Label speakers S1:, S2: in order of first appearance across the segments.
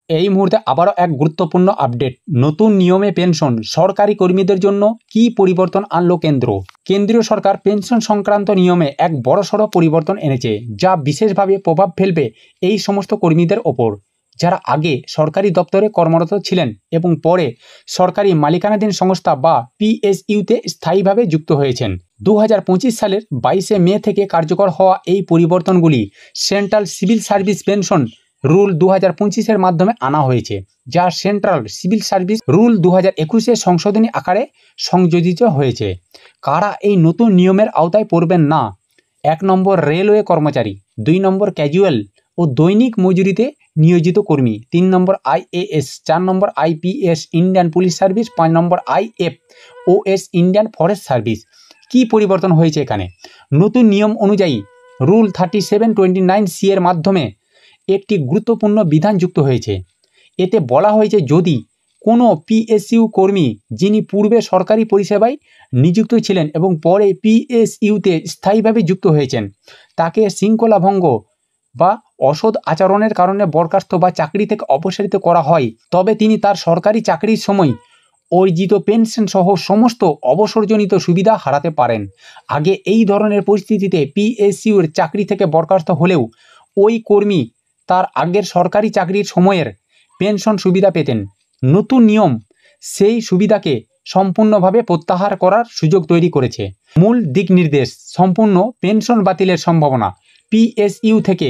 S1: এই মুহূর্তে আবারও এক গুরুত্বপূর্ণ আপডেট। নতুন নিয়মে পেনশন, সরকারি কর্মীদের জন্য কি পরিবর্তন আনলো কেন্দ্র? কেন্দ্রীয় সরকার পেনশন সংক্রান্ত নিয়মে এক বড়সড় পরিবর্তন এনেছে, যা বিশেষভাবে প্রভাব ফেলবে এই সমস্ত কর্মীদের ওপর যারা আগে সরকারি দপ্তরে কর্মরত ছিলেন এবং পরে সরকারি মালিকানাধীন সংস্থা বা পিএসইউতে স্থায়ীভাবে যুক্ত হয়েছেন। 2025 সালের 22শে মে থেকে কার্যকর হওয়া এই পরিবর্তনগুলি central civil service pension rule 2025-এর মাধ্যমে আনা হয়েছে, যা সেন্ট্রাল সিভিল সার্ভিস রুল 2021-এ সংশোধনী আকারে সংযোজিত হয়েছে। কারা এই নতুন নিয়মের আওতায় পড়বেন না? 1 নম্বর রেলওয়ে কর্মচারী, 2 নম্বর ক্যাজুয়াল ও দৈনিক মজুরিতে নিয়োজিত কর্মী, 3 নম্বর আইএএস, 4 নম্বর আইপিএস ইন্ডিয়ান পুলিশ সার্ভিস, 5 নম্বর আইএফওএস ইন্ডিয়ান ফরেস্ট সার্ভিস। কি পরিবর্তন হয়েছে এখানে? নতুন নিয়ম অনুযায়ী রুল 3729C এর মাধ্যমে একটি গুরুত্বপূর্ণ বিধান যুক্ত হয়েছে। এতে বলা হয়েছে, যদি কোনো পিএসইউ কর্মী যিনি পূর্বে সরকারি পরিষেবায় নিযুক্ত ছিলেন এবং পরে পিএসইউতে স্থায়ীভাবে যুক্ত হয়েছেন, তাকে শৃঙ্খলা ভঙ্গ বা অসৎ আচরণের কারণে বরখাস্ত বা চাকরি থেকে অপসারিত করা হয়, তবে তিনি তার সরকারি চাকরির সময় অর্জিত পেনশন সহ সমস্ত অবসরজনিত সুবিধা হারাতে পারেন। আগে এই ধরনের পরিস্থিতিতে পিএসইউর চাকরি থেকে বরখাস্ত হলেও ওই কর্মী তার আগের সরকারি চাকরির সময়ের পেনশন সুবিধা পেতেন। নতুন নিয়ম সেই সুবিধাকে সম্পূর্ণভাবে প্রত্যাহার করার সুযোগ তৈরি করেছে। মূল দিক নির্দেশ: সম্পূর্ণ পেনশন বাতিলের সম্ভাবনা। পিএসইউ থেকে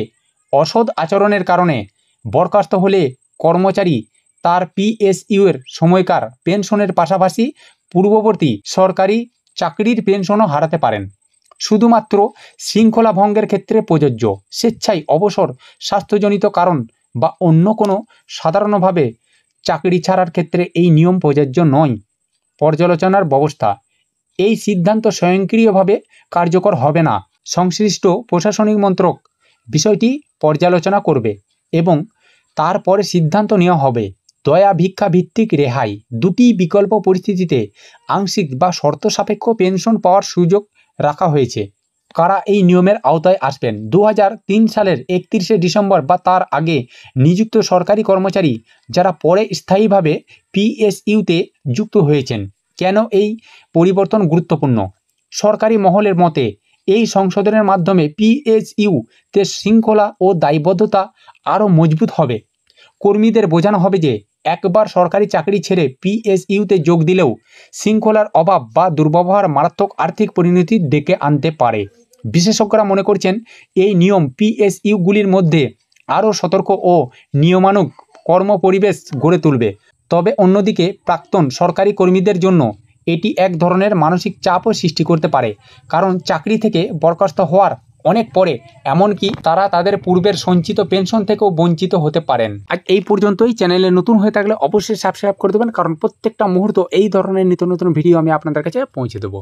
S1: অসৎ আচরণের কারণে বরখাস্ত হলে কর্মচারী তার পিএসইউ এর সময়কার পেনশনের পাশাপাশি পূর্ববর্তী সরকারি চাকরির পেনশনও হারাতে পারেন। শুধুমাত্র শৃঙ্খলা ভঙ্গের ক্ষেত্রে প্রযোজ্য। স্বেচ্ছায় অবসর, স্বাস্থ্যজনিত কারণ বা অন্য কোনো সাধারণভাবে চাকরি ছাড়ার ক্ষেত্রে এই নিয়ম প্রযোজ্য নয়। পর্যালোচনার ব্যবস্থা: এই সিদ্ধান্ত স্বয়ংক্রিয়ভাবে কার্যকর হবে না। সংশ্লিষ্ট প্রশাসনিক মন্ত্রক বিষয়টি পর্যালোচনা করবে এবং তারপরে সিদ্ধান্ত নেওয়া হবে। দয়া ভিক্ষা ভিত্তিক রেহাই: দুটি বিকল্প পরিস্থিতিতে আংশিক বা শর্ত সাপেক্ষ পেনশন পাওয়ার সুযোগ রাখা হয়েছে। কারা এই নিয়মের আওতায় আসবেন? 2003 সালের 31শে ডিসেম্বর বা তার আগে নিযুক্ত সরকারি কর্মচারী যারা পরে স্থায়ীভাবে পিএসইউতে যুক্ত হয়েছেন। কেন এই পরিবর্তন গুরুত্বপূর্ণ? সরকারি মহলের মতে এই সংশোধনের মাধ্যমে পিএসইউতে শৃঙ্খলা ও দায়বদ্ধতা আরও মজবুত হবে। কর্মীদের বোঝানো হবে যে একবার সরকারি চাকরি ছেড়ে পিএসইউতে যোগ দিলেও শৃঙ্খলার অভাব বা দুর্ব্যবহার মারাত্মক আর্থিক পরিণতি ডেকে আনতে পারে। বিশেষজ্ঞরা মনে করছেন, এই নিয়ম পিএসইউগুলির মধ্যে আরও সতর্ক ও নিয়মানুগ কর্মপরিবেশ গড়ে তুলবে। তবে অন্যদিকে প্রাক্তন সরকারি কর্মীদের জন্য এটি এক ধরনের মানসিক চাপও সৃষ্টি করতে পারে, কারণ চাকরি থেকে বরখাস্ত হওয়ার অনেক পরে এমনকি তারা তাদের পূর্বের সঞ্চিত পেনশন থেকেও বঞ্চিত হতে পারেন। আজ এই পর্যন্তই। চ্যানেলে নতুন হয়ে থাকলে অবশ্যই সাবস্ক্রাইব করে দেবেন, কারণ প্রত্যেকটা মুহূর্ত এই ধরনের নিত্য নতুন ভিডিও আমি আপনাদের কাছে পৌঁছে দেবো।